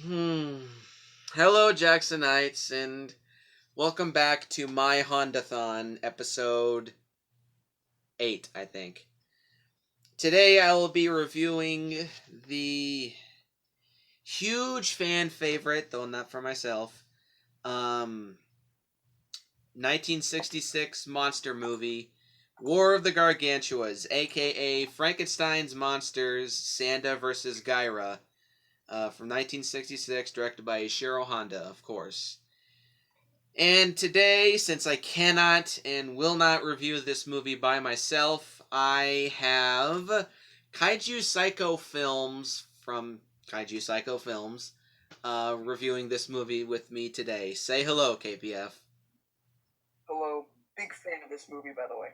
Hmm. Hello, Jacksonites, and welcome back to my Honda-thon, episode 8, I think. Today I will be reviewing the huge fan favorite, though not for myself, um, 1966 monster movie, War of the Gargantuas, aka Frankenstein's Monsters, Sanda vs. Gyra, from 1966, directed by Ishiro Honda, of course. And today, since I cannot and will not review this movie by myself, I have Kaiju Psycho Films from Kaiju Psycho Films reviewing this movie with me today. Say hello, KPF. Hello, big fan of this movie, by the way.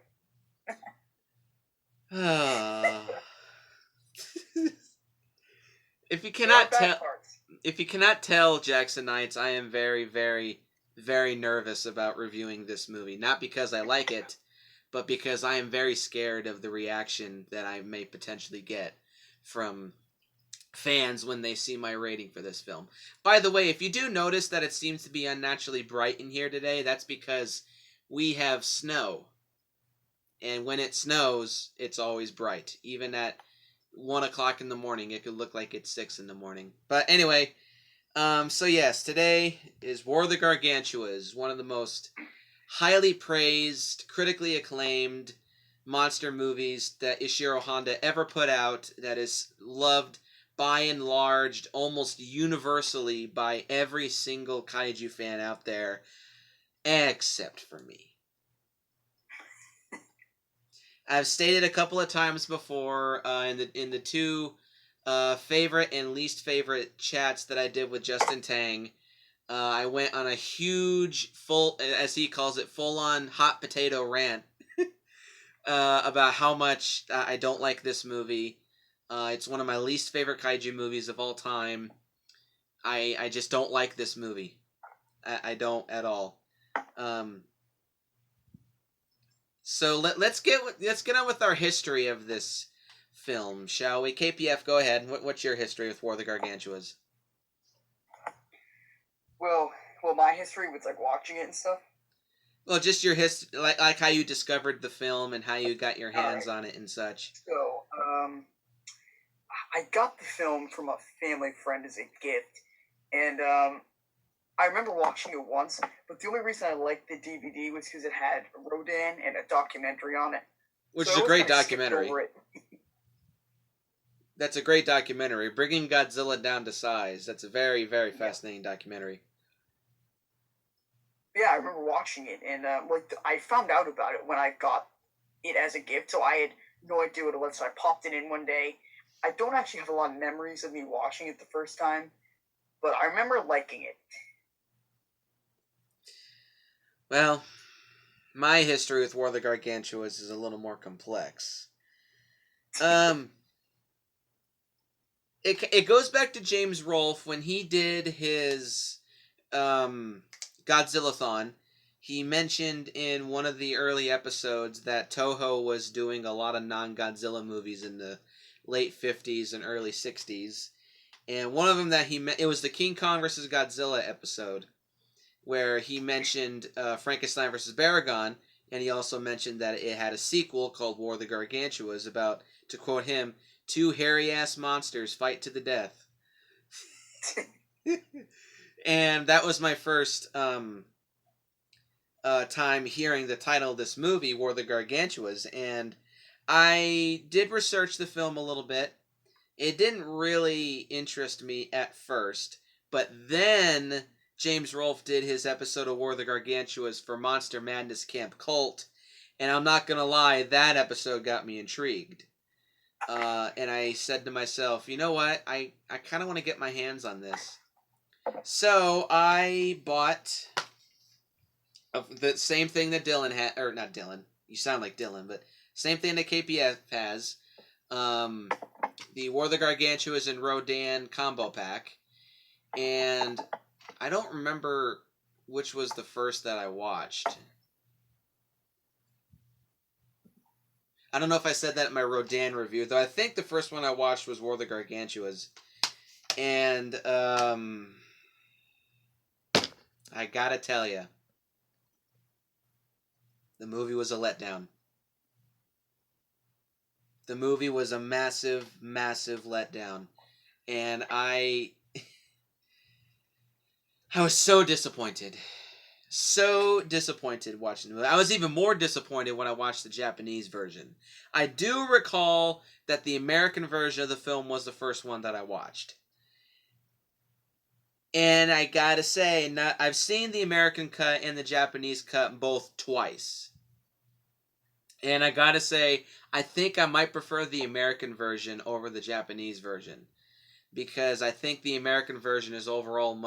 if you There are cannot bad tell, parts. if you cannot tell, Jackson Knights, I am very, very, very nervous about reviewing this movie. Not because I like it, but because I am very scared of the reaction that I may potentially get from fans when they see my rating for this film. By the way, if you do notice that it seems to be unnaturally bright in here today, that's because we have snow. And when it snows, it's always bright. Even at 1 o'clock in the morning, it could look like it's 6 in the morning. But anyway, so yes, today is War of the Gargantuas, one of the most highly praised, critically acclaimed monster movies that Ishiro Honda ever put out, that is loved by and large almost universally by every single kaiju fan out there, except for me. I've stated a couple of times before in the two favorite and least favorite chats that I did with Justin Tang. I went on a huge, full, as he calls it, full-on hot potato rant about how much I don't like this movie. It's one of my least favorite kaiju movies of all time. I just don't like this movie. I don't at all. Um, so let's get on with our history of this film, shall we? KPF, go ahead. What's your history with War of the Gargantuas? Well, my history with like watching it and stuff. Well, just your history, like how you discovered the film and how you got your All hands right. on it and such. So, I got the film from a family friend as a gift, and I remember watching it once. But the only reason I liked the DVD was because it had Rodan and a documentary on it. Which So is I a always great kind of skipped documentary. over it. That's a great documentary. Bringing Godzilla down to size. That's a very, very Yeah, fascinating documentary. yeah. I remember watching it, and I found out about it when I got it as a gift, so I had no idea what it was. So I popped it in one day. I don't actually have a lot of memories of me watching it the first time, but I remember liking it. Well, my history with War of the Gargantuas is a little more complex. Um, it goes back to James Rolfe when he did his Godzilla Thon. He mentioned in one of the early episodes that Toho was doing a lot of non-Godzilla movies in the late 50s and early 60s. And one of them that it was the King Kong versus Godzilla episode where he mentioned Frankenstein versus Baragon, and he also mentioned that it had a sequel called War of the Gargantuas about, to quote him, two hairy ass monsters fight to the death. And that was my first time hearing the title of this movie, War of the Gargantuas, and I did research the film a little bit. It didn't really interest me at first, but then James Rolfe did his episode of War of the Gargantuas for Monster Madness Camp Cult, and I'm not gonna lie, that episode got me intrigued. And I said to myself, you know what? I kind of want to get my hands on this. So I bought the same thing that Dylan had, or not Dylan. You sound like Dylan, but same thing that KPF has. Um, the War of the Gargantuas and Rodan combo pack, and I don't remember which was the first that I watched. I don't know if I said that in my Rodan review, though I think the first one I watched was War of the Gargantuas. And I gotta tell you, the movie was a letdown. The movie was a massive, massive letdown, and I was so disappointed. So disappointed watching the movie. I was even more disappointed when I watched the Japanese version. I do recall that the American version of the film was the first one that I watched. And I gotta say, I've seen the American cut and the Japanese cut both twice. And I gotta say, I think I might prefer the American version over the Japanese version. Because I think the American version is overall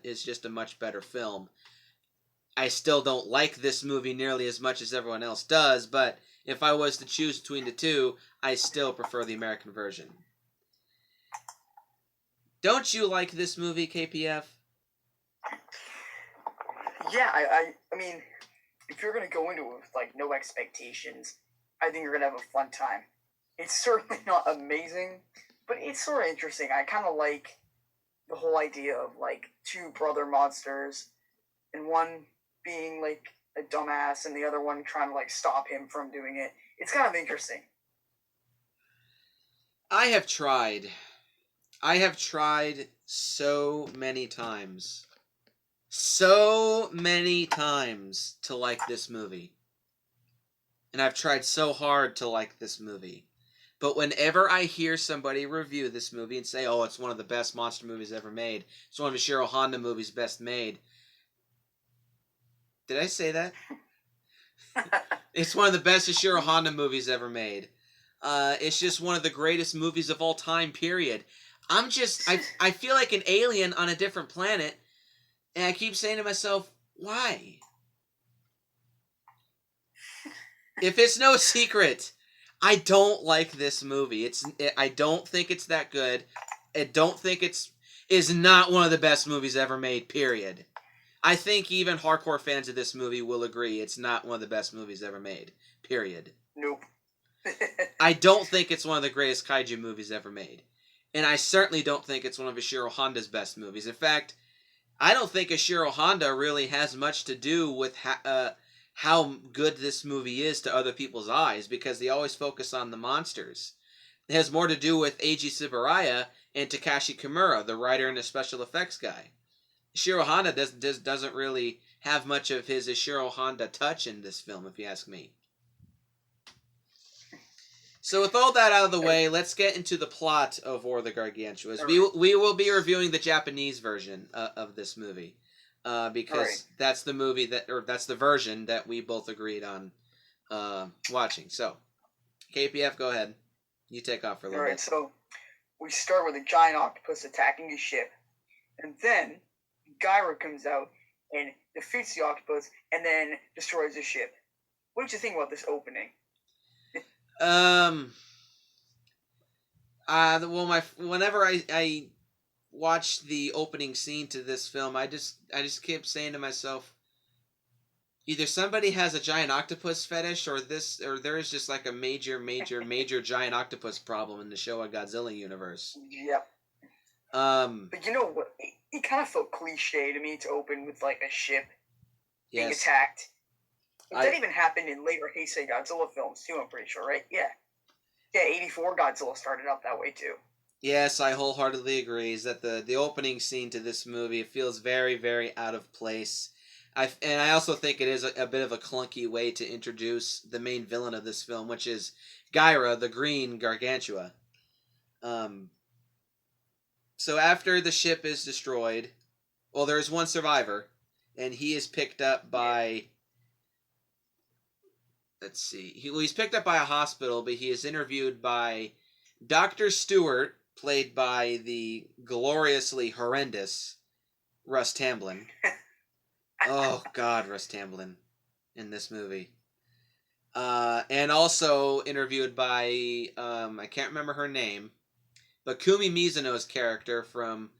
is just a much better film. I still don't like this movie nearly as much as everyone else does, but if I was to choose between the two, I still prefer the American version. Don't you like this movie, KPF? Yeah, I mean, if you're gonna go into it with like no expectations, I think you're gonna have a fun time. It's certainly not amazing, but it's sort of interesting. I kind of like the whole idea of like two brother monsters, and one being like a dumbass, and the other one trying to like stop him from doing it. It's kind of interesting. I have tried. I have tried so many times. So many times to like this movie. And I've tried so hard to like this movie. But whenever I hear somebody review this movie and say, oh, it's one of the best monster movies ever made, it's one of Ishiro Honda movies best made. Did I say that? It's one of the best Ishiro Honda movies ever made. It's just one of the greatest movies of all time, period. I feel like an alien on a different planet, and I keep saying to myself, why? If it's no secret, I don't like this movie. I don't think it's that good. I don't think is not one of the best movies ever made, period. I think even hardcore fans of this movie will agree it's not one of the best movies ever made, period. Nope. I don't think it's one of the greatest kaiju movies ever made. And I certainly don't think it's one of Ishiro Honda's best movies. In fact, I don't think Ishiro Honda really has much to do with how good this movie is to other people's eyes, because they always focus on the monsters. It has more to do with Eiji Tsuburaya and Takashi Kimura, the writer and the special effects guy. Ishiro Honda doesn't really have much of his Ishiro Honda touch in this film, if you ask me. So with all that out of the way, let's get into the plot of War of the Gargantuas. Right. We will be reviewing the Japanese version of this movie, because that's the movie that's the version that we both agreed on watching. So, KPF, go ahead. You take off for a little bit. Alright, so we start with a giant octopus attacking a ship, and then Gyra comes out and defeats the octopus and then destroys the ship. What did you think about this opening? Whenever I watched the opening scene to this film, I just kept saying to myself, either somebody has a giant octopus fetish, or there is just like a major giant octopus problem in the Showa Godzilla universe. Yep. But you know what? It kind of felt cliche to me to open with like a ship being attacked. But that even happened in later Heisei Godzilla films too, I'm pretty sure, right? Yeah. Yeah, 84 Godzilla started out that way too. Yes, I wholeheartedly agree. Is that the opening scene to this movie, it feels very, very out of place. I also think it is a bit of a clunky way to introduce the main villain of this film, which is Gyra, the green Gargantua. So after the ship is destroyed, well, there is one survivor, and he is picked up by... Let's see. He's picked up by a hospital, but he is interviewed by Dr. Stewart, played by the gloriously horrendous Russ Tamblyn. Oh, God, Russ Tamblyn in this movie. And also interviewed by, I can't remember her name, but Kumi Mizuno's character from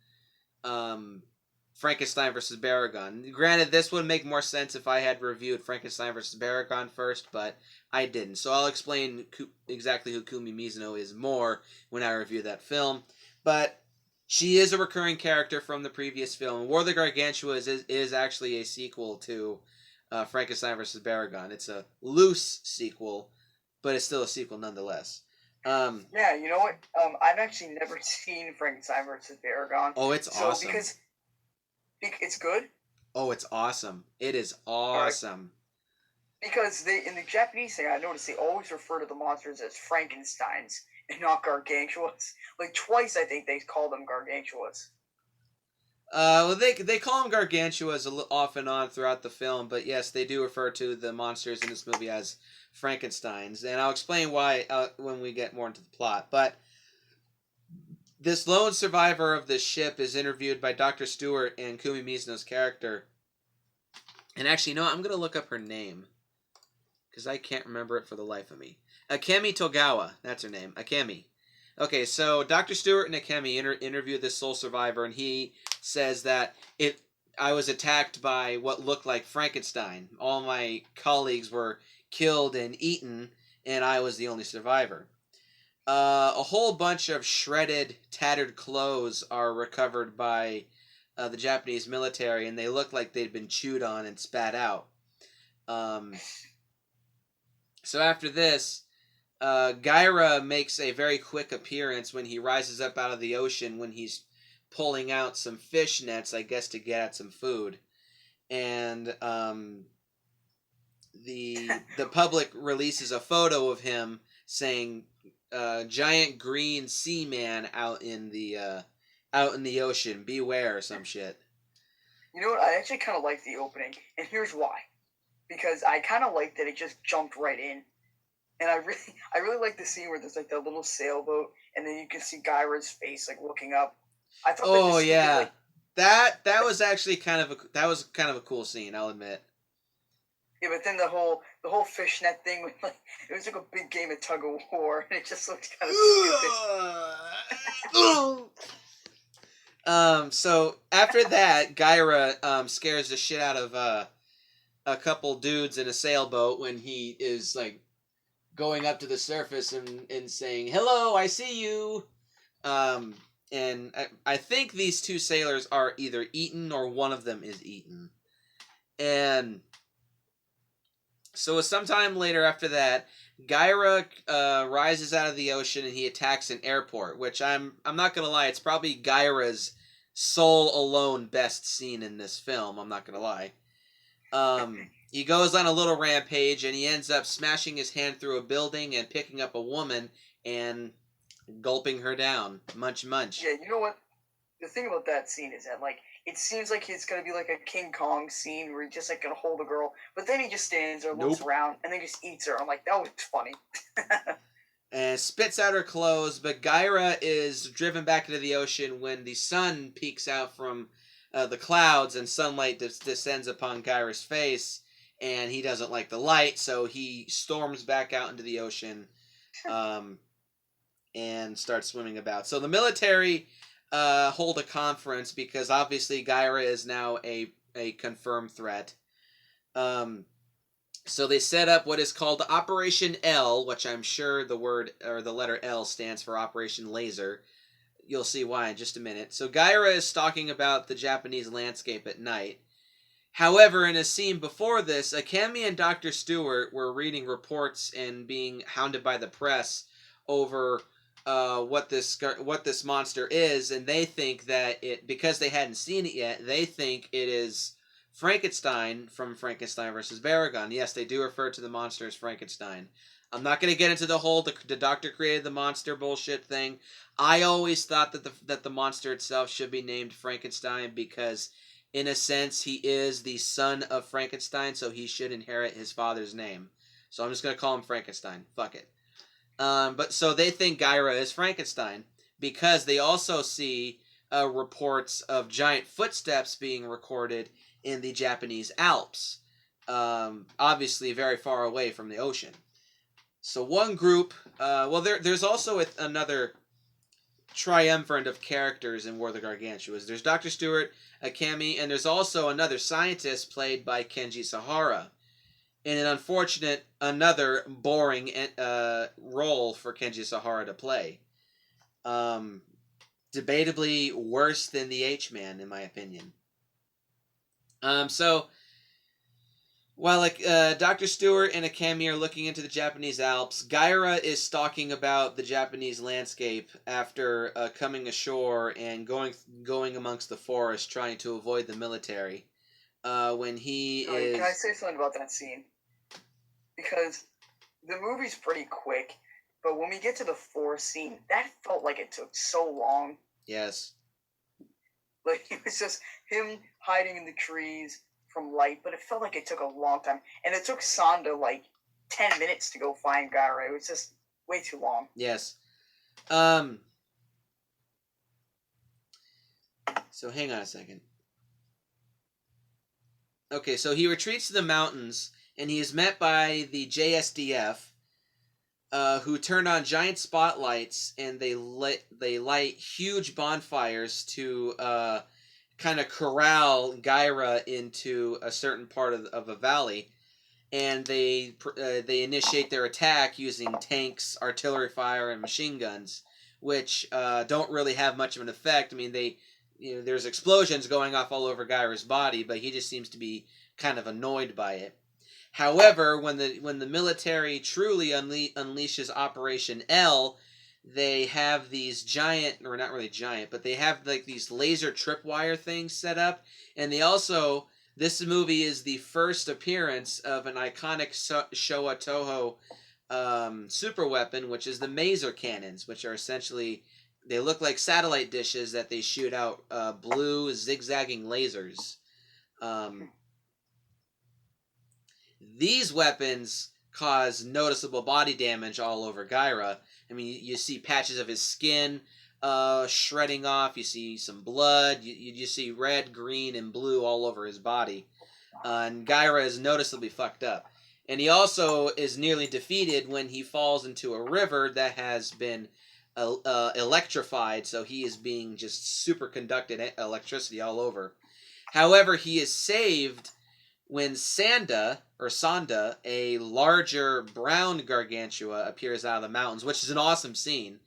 Frankenstein vs. Baragon. Granted, this would make more sense if I had reviewed Frankenstein vs. Baragon first, but I didn't. So I'll explain exactly who Kumi Mizuno is more when I review that film. But She is a recurring character from the previous film. War of the Gargantuas is actually a sequel to Frankenstein versus Baragon. It's a loose sequel, but it's still a sequel nonetheless. Yeah, you know what? I've actually never seen Frankenstein versus Baragon. Oh, it's So awesome. because it's good. Oh, it's awesome. It is All right. awesome. Because they in the Japanese thing, I noticed they always refer to the monsters as Frankensteins and not Gargantuas. Like twice, I think they call them Gargantuas. Well, they call them Gargantuas off and on throughout the film, but yes, they do refer to the monsters in this movie as Frankensteins, and I'll explain why when we get more into the plot. But this lone survivor of this ship is interviewed by Dr. Stewart and Kumi Mizuno's character. And actually, no, I'm going to look up her name. Because I can't remember it for the life of me. Akemi Togawa. That's her name. Akemi. Okay, so Dr. Stewart and Akemi interviewed this sole survivor, and he says that I was attacked by what looked like Frankenstein. All my colleagues were killed and eaten, and I was the only survivor. A whole bunch of shredded, tattered clothes are recovered by the Japanese military, and they look like they'd been chewed on and spat out. So after this, Gyra makes a very quick appearance when he rises up out of the ocean when he's pulling out some fish nets, I guess, to get at some food. And the public releases a photo of him saying, "Giant green sea man out in the ocean, beware," or some shit. You know what? I actually kind of like the opening, and here's why. Because I kind of like that it just jumped right in, and I really like the scene where there's like that little sailboat, and then you can see Gyra's face like looking up. I thought. Oh yeah, that was actually kind of a cool scene, I'll admit. Yeah, but then the whole fishnet thing was like it was like a big game of tug of war, and it just looked kind of stupid. So after that, Gyra scares the shit out of a couple dudes in a sailboat when he is like going up to the surface and saying, "Hello, I see you." And I think these two sailors are either eaten or one of them is eaten. And so sometime later after that, Gyra rises out of the ocean and he attacks an airport, which I'm not gonna lie, it's probably Gyra's sole alone best scene in this film. I'm not gonna lie. He goes on a little rampage and he ends up smashing his hand through a building and picking up a woman and gulping her down. Munch, munch. Yeah, you know what? The thing about that scene is that like it seems like it's gonna be like a King Kong scene where he's just like gonna hold a girl, but then he just stands there, looks around, and then just eats her. I'm like, that was funny. And spits out her clothes, but Gyra is driven back into the ocean when the sun peeks out from the clouds and sunlight descends upon Gyra's face, and he doesn't like the light, so he storms back out into the ocean and starts swimming about. So the military hold a conference because obviously Gyra is now a confirmed threat. So they set up what is called Operation L, which I'm sure the word or the letter L stands for Operation Laser. You'll see why in just a minute. So Gyra is stalking about the Japanese landscape at night. However, in a scene before this, Akemi and Dr. Stewart were reading reports and being hounded by the press over what this monster is, and they think that because they hadn't seen it yet, they think it is Frankenstein from Frankenstein versus Baragon. Yes, they do refer to the monster as Frankenstein. I'm not going to get into the whole the doctor created the monster bullshit thing. I always thought that the monster itself should be named Frankenstein because, in a sense, he is the son of Frankenstein, so he should inherit his father's name. So I'm just going to call him Frankenstein. Fuck it. But so they think Gyra is Frankenstein because they also see reports of giant footsteps being recorded in the Japanese Alps, obviously very far away from the ocean. So one group, there's also another triumvirate of characters in War of the Gargantuas. There's Dr. Stewart, Akemi, and there's also another scientist played by Kenji Sahara. In an unfortunate, another boring role for Kenji Sahara to play. debatably worse than the H-Man, in my opinion. So while Dr. Stewart and Akemi are looking into the Japanese Alps, Gaira is stalking about the Japanese landscape after coming ashore and going amongst the forest, trying to avoid the military. When he is, Can I say something about that scene? Because the movie's pretty quick, but when we get to the forest scene, that felt like it took so long. yes, Like, it was just him hiding in the trees from light, but it felt like it took a long time. And it took Sonda, like, 10 minutes to go find Gaira. It was just way too long. yes. So hang on a second. Okay, so he retreats to the mountains, and he is met by the JSDF, who turn on giant spotlights, and they light huge bonfires to kind of corral Gaira into a certain part of a valley, and they initiate their attack using tanks, artillery fire, and machine guns, which don't really have much of an effect. I mean, there's explosions going off all over Gaira's body, but he just seems to be kind of annoyed by it. However, when the military truly unleashes Operation L, they have these giant, or not really giant, but they have like these laser tripwire things set up, and they also, this movie is the first appearance of an iconic Showa Toho super weapon, which is the maser cannons, which are essentially, they look like satellite dishes that they shoot out blue zigzagging lasers. These weapons cause noticeable body damage all over Gaira. I mean, you see patches of his skin shredding off. You see some blood. You just see red, green, and blue all over his body. And Gaira is noticeably fucked up. And he also is nearly defeated when he falls into a river that has been electrified, so he is being just superconducted electricity all over. However, he is saved when Sanda, a larger brown Gargantua, appears out of the mountains, which is an awesome scene,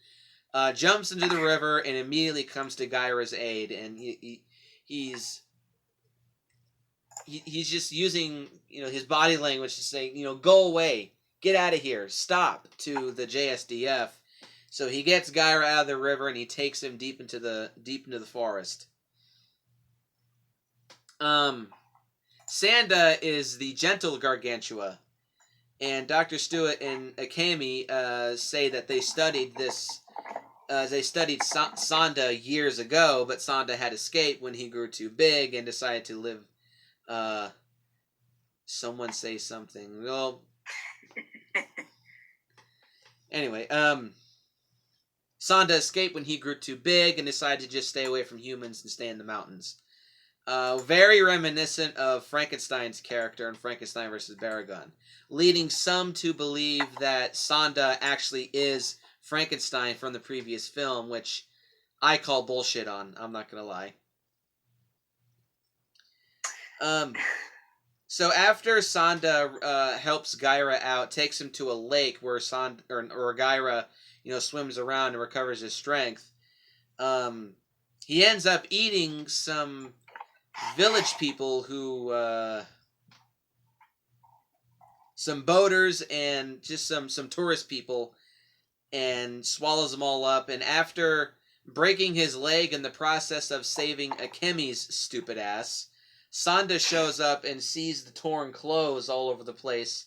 jumps into the river and immediately comes to Gaira's aid, and he's just using his body language to say, go away, get out of here, stop, to the JSDF. So he gets Gaira out of the river and he takes him deep into the forest. Sanda is the gentle Gargantua, and Dr. Stewart and Akemi say that they studied this. They studied Sanda years ago, but Sanda had escaped when he grew too big and decided to live. Someone say something. Well, anyway, Sanda escaped when he grew too big and decided to just stay away from humans and stay in the mountains. Very reminiscent of Frankenstein's character in Frankenstein vs. Baragon, leading some to believe that Sanda actually is Frankenstein from the previous film, which I call bullshit on. I'm not gonna lie. So after Sanda helps Gaira out, takes him to a lake where Gaira, swims around and recovers his strength. He ends up eating some village people who some boaters and just some tourist people, and swallows them all up, and after breaking his leg in the process of saving Akemi's stupid ass, Sanda shows up and sees the torn clothes all over the place,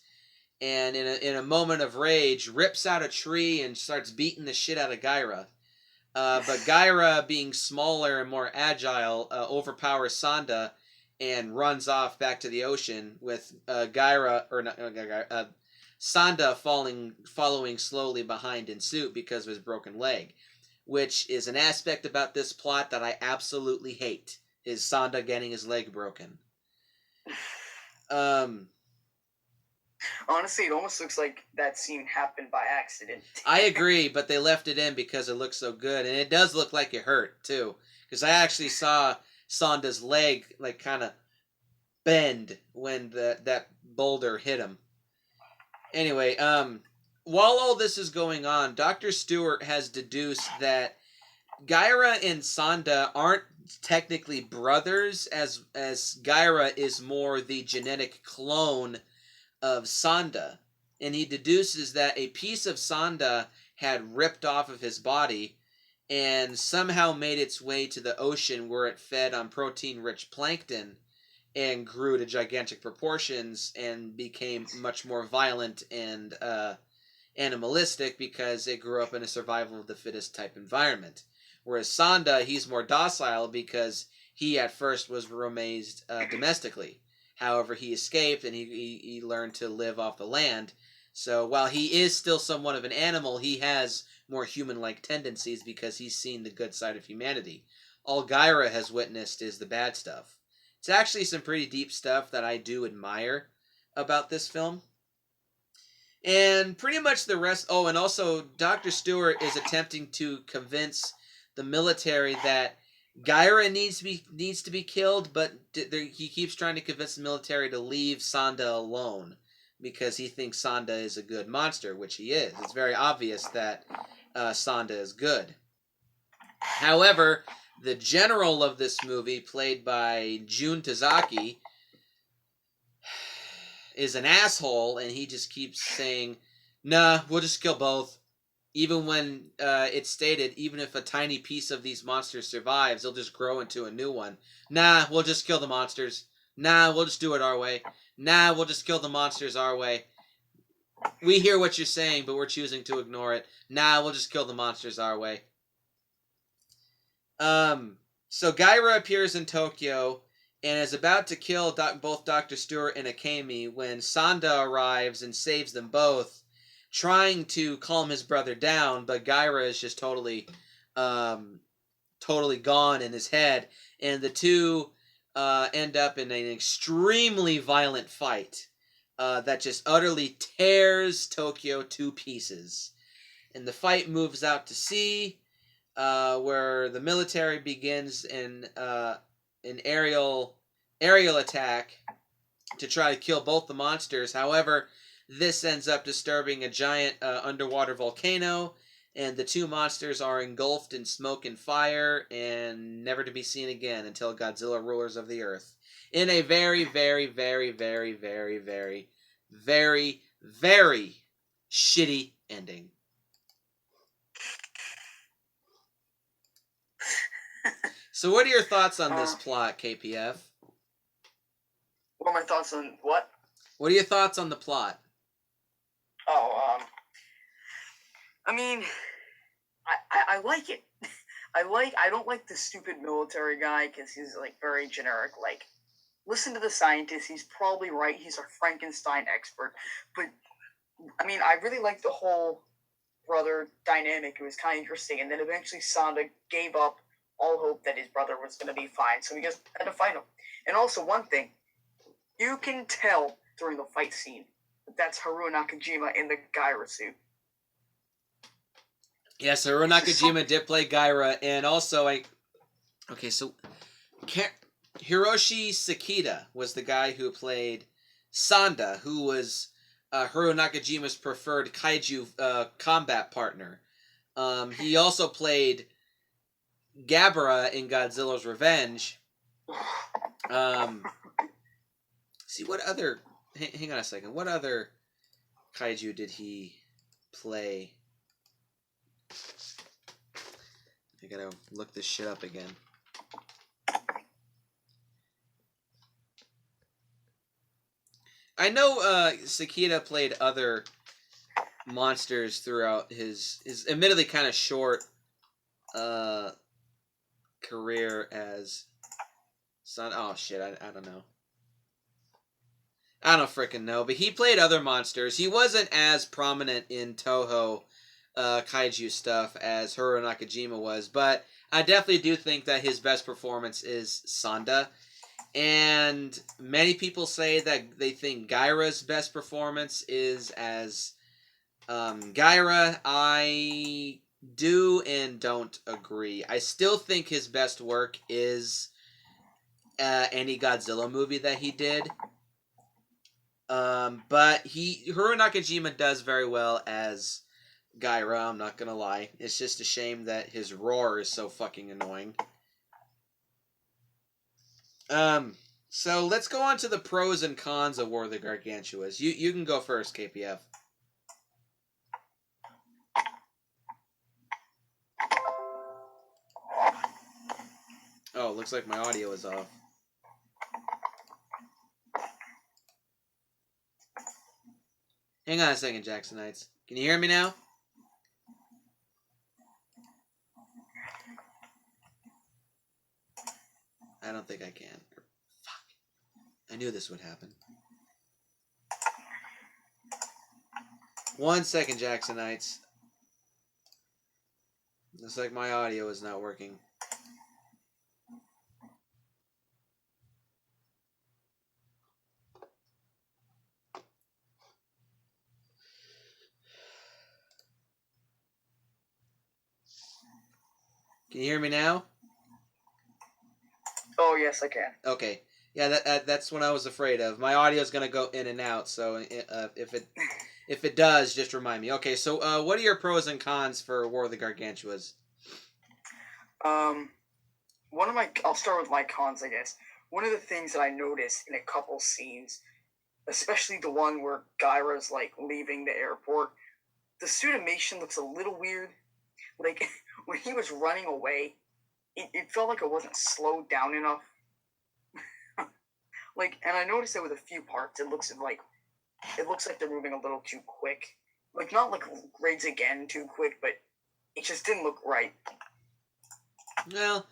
and in a moment of rage rips out a tree and starts beating the shit out of Gaira. But Gaira, being smaller and more agile, overpowers Sanda and runs off back to the ocean, with Sanda following slowly behind in suit because of his broken leg, which is an aspect about this plot that I absolutely hate, is Sanda getting his leg broken. Honestly, it almost looks like that scene happened by accident. I agree, but they left it in because it looks so good, and it does look like it hurt too. Because I actually saw Sanda's leg like kind of bend when that boulder hit him. Anyway, while all this is going on, Dr. Stewart has deduced that Gaira and Sanda aren't technically brothers, as Gaira is more the genetic clone of Sanda, and he deduces that a piece of Sanda had ripped off of his body and somehow made its way to the ocean where it fed on protein-rich plankton and grew to gigantic proportions and became much more violent and animalistic because it grew up in a survival of the fittest type environment. Whereas Sanda, he's more docile because he at first was raised domestically. However, he escaped and he learned to live off the land. So while he is still somewhat of an animal, he has more human-like tendencies because he's seen the good side of humanity. All Gaira has witnessed is the bad stuff. It's actually some pretty deep stuff that I do admire about this film. And pretty much the rest. Oh, and also Dr. Stewart is attempting to convince the military that Gaira needs to be killed, but he keeps trying to convince the military to leave Sanda alone because he thinks Sanda is a good monster, which he is. It's very obvious that Sanda is good. However, the general of this movie, played by Jun Tazaki, is an asshole, and he just keeps saying, "Nah, we'll just kill both." Even when it's stated, even if a tiny piece of these monsters survives, they'll just grow into a new one. Nah, we'll just kill the monsters. Nah, we'll just do it our way. Nah, we'll just kill the monsters our way. We hear what you're saying, but we're choosing to ignore it. Nah, we'll just kill the monsters our way. So Gaira appears in Tokyo and is about to kill both Dr. Stewart and Akemi when Sanda arrives and saves them both, trying to calm his brother down, but Gaira is just totally gone in his head, and the two end up in an extremely violent fight that just utterly tears Tokyo to pieces. And the fight moves out to sea, where the military begins an aerial attack to try to kill both the monsters. However, this ends up disturbing a giant underwater volcano, and the two monsters are engulfed in smoke and fire and never to be seen again until Godzilla Rulers of the Earth. In a very, very, very, very, very, very, very, very shitty ending. So what are your thoughts on this plot, KPF? What are my thoughts on what? What are your thoughts on the plot? I mean, I like it. I don't like the stupid military guy because he's like very generic. Like, listen to the scientist. He's probably right. He's a Frankenstein expert. But I mean, I really like the whole brother dynamic. It was kind of interesting. And then eventually Sanda gave up all hope that his brother was going to be fine. So he just had to fight him. And also one thing, you can tell during the fight scene that that's Haruo Nakajima in the Gaira suit. Yes, Haruo Nakajima did play Gaira, and also Hiroshi Sakita was the guy who played Sanda, who was Haruo Nakajima's preferred kaiju combat partner. He also played Gabara in Godzilla's Revenge. See, what other... Hang on a second. What other kaiju did he play? I gotta look this shit up again. I know Sakita played other monsters throughout his admittedly kind of short career as son. Oh shit, I don't know. I don't freaking know, but he played other monsters. He wasn't as prominent in Toho kaiju stuff as Haruo Nakajima was, but I definitely do think that his best performance is Sanda. And many people say that they think Gaira's best performance is as Gaira. I do and don't agree. I still think his best work is any Godzilla movie that he did. But Haruo Nakajima does very well as Gyra, I'm not gonna lie. It's just a shame that his roar is so fucking annoying. So let's go on to the pros and cons of War of the Gargantuas. You can go first, KPF. Oh, looks like my audio is off. Hang on a second, Jacksonites. Can you hear me now? I don't think I can. Fuck. I knew this would happen. 1 second, Jacksonites. Looks like my audio is not working. Can you hear me now? Oh, yes, I can. Okay. Yeah, that's what I was afraid of. My audio is gonna go in and out, so if it does, just remind me. Okay, so what are your pros and cons for War of the Gargantuas? I'll start with my cons, I guess. One of the things that I noticed in a couple scenes, especially the one where Gyra's like leaving the airport, the suitimation looks a little weird. Like when he was running away, it felt like it wasn't slowed down enough. And I noticed that with a few parts, it looks like they're moving a little too quick. Like not like Raids Again too quick, but it just didn't look right. Well,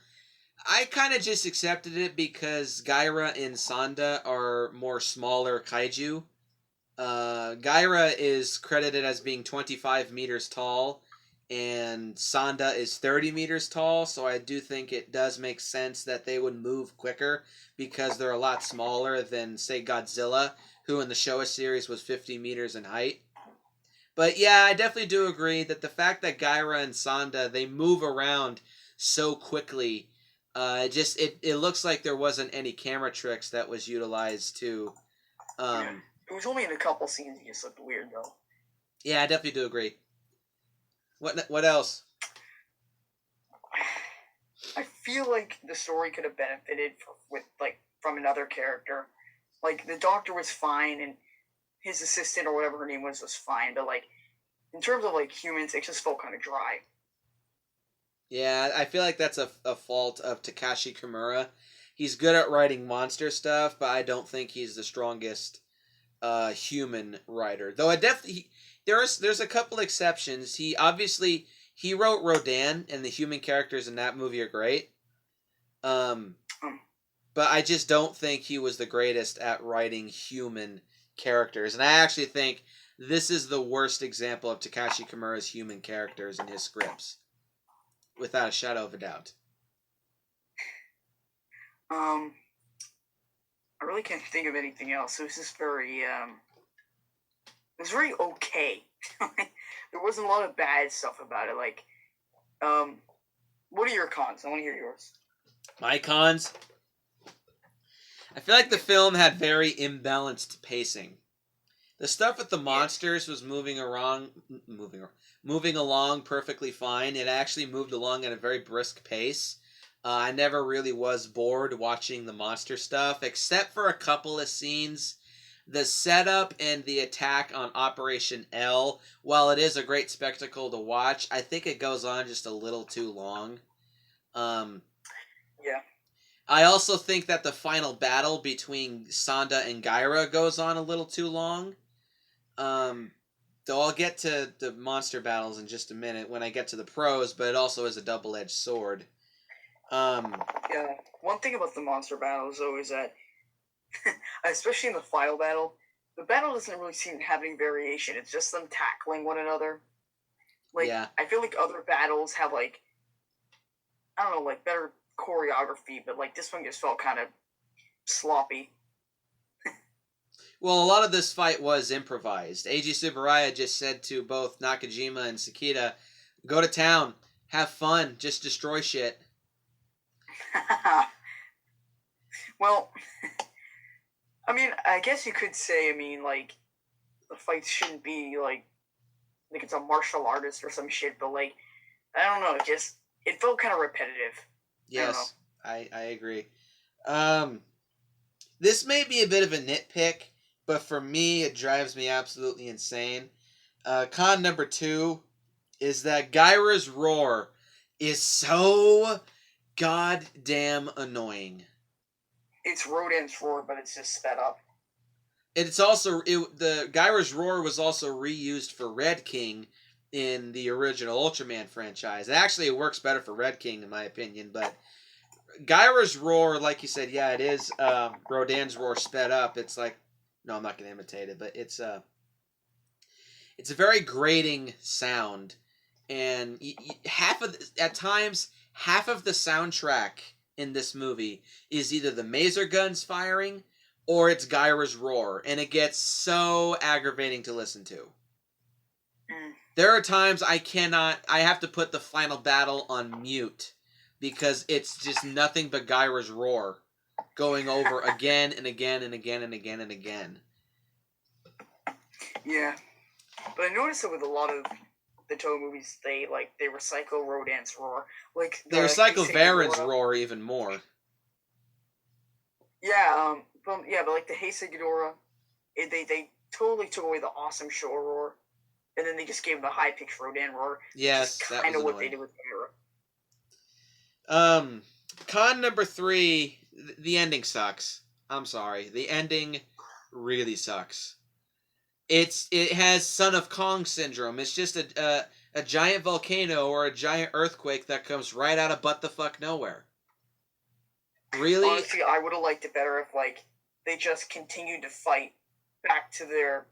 I kind of just accepted it because Gyra and Sanda are more smaller kaiju. Gyra is credited as being 25 meters tall, and Sanda is 30 meters tall, so I do think it does make sense that they would move quicker because they're a lot smaller than, say, Godzilla, who in the Showa series was 50 meters in height. But yeah, I definitely do agree that the fact that Gyra and Sanda, they move around so quickly, it looks like there wasn't any camera tricks that was utilized to... It was only in a couple scenes it just looked weird, though. Yeah, I definitely do agree. What else? I feel like the story could have benefited from another character. Like the doctor was fine, and his assistant or whatever her name was fine, but like in terms of like humans, it just felt kind of dry. Yeah, I feel like that's a fault of Takashi Kimura. He's good at writing monster stuff, but I don't think he's the strongest human writer. Though I definitely there's a couple exceptions. He wrote Rodan, and the human characters in that movie are great. But I just don't think he was the greatest at writing human characters, and I actually think this is the worst example of Takashi Kimura's human characters in his scripts, without a shadow of a doubt. I really can't think of anything else. It was just very it was very okay. There wasn't a lot of bad stuff about it. Like, what are your cons? I want to hear yours. My cons? I feel like the film had very imbalanced pacing. The stuff with the monsters was moving along perfectly fine. It actually moved along at a very brisk pace. I never really was bored watching the monster stuff, except for a couple of scenes. The setup and the attack on Operation L, while it is a great spectacle to watch, I think it goes on just a little too long. Yeah. I also think that the final battle between Sanda and Gyra goes on a little too long. Though I'll get to the monster battles in just a minute when I get to the pros, but it also is a double-edged sword. Yeah. One thing about the monster battles, though, is that, especially in the final battle, the battle doesn't really seem to have any variation. It's just them tackling one another. Like, yeah. I feel like other battles have, like, I don't know, like, better choreography, but, like, this one just felt kind of sloppy. Well, a lot of this fight was improvised. Eiji Tsuburaya just said to both Nakajima and Sakita, go to town, have fun, just destroy shit. Well, I mean, I guess you could say, like, the fights shouldn't be, like, like it's a martial artist or some shit. But like, I don't know, it felt kind of repetitive. Yes, I agree. This may be a bit of a nitpick, but for me, it drives me absolutely insane. Con number 2 is that Gyra's roar is so goddamn annoying. It's Rodan's roar, but it's just sped up. It's also the Gyra's roar was also reused for Red King in the original Ultraman franchise. Actually, it works better for Red King in my opinion, but Gyra's roar, like you said, yeah, it is Rodan's roar sped up. It's like, no, I'm not gonna imitate it, but it's a very grating sound, and at times half of the soundtrack in this movie is either the maser guns firing or it's Gyra's roar, and it gets so aggravating to listen to. There are times I have to put the final battle on mute because it's just nothing but Gyra's roar going over again and again and again and again and again. Yeah, but I noticed that with a lot of the Toho movies, they recycle Rodan's roar. Like they recycle Varen's roar even more. Yeah, but like the Heisei Ghidorah, they totally took away the awesome Showa roar, and then they just gave him the high pitched Rodan roar. Yes, that was kind of what they did with Gyra. Con number 3, the ending sucks. I'm sorry, the ending really sucks. It has Son of Kong syndrome. It's just a giant volcano or a giant earthquake that comes right out of butt the fuck nowhere. Really? Honestly, I would have liked it better if they just continued to fight back to their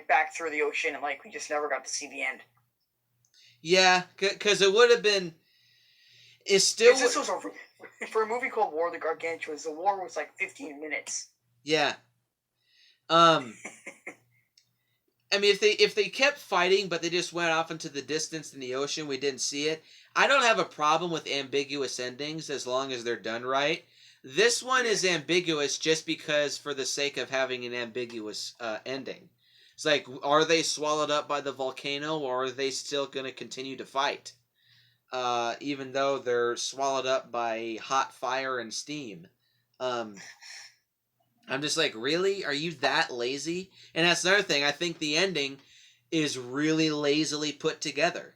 back through the ocean, and we just never got to see the end. Yeah, because it would have been. It's still. This was for a movie called War of the Gargantuas. The war was 15 minutes. Yeah. I mean, if they kept fighting, but they just went off into the distance in the ocean, we didn't see it. I don't have a problem with ambiguous endings as long as they're done right. This one is ambiguous just because for the sake of having an ambiguous ending. It's like, are they swallowed up by the volcano, or are they still going to continue to fight? Even though they're swallowed up by hot fire and steam. I'm just like, really? Are you that lazy? And that's another thing. I think the ending is really lazily put together.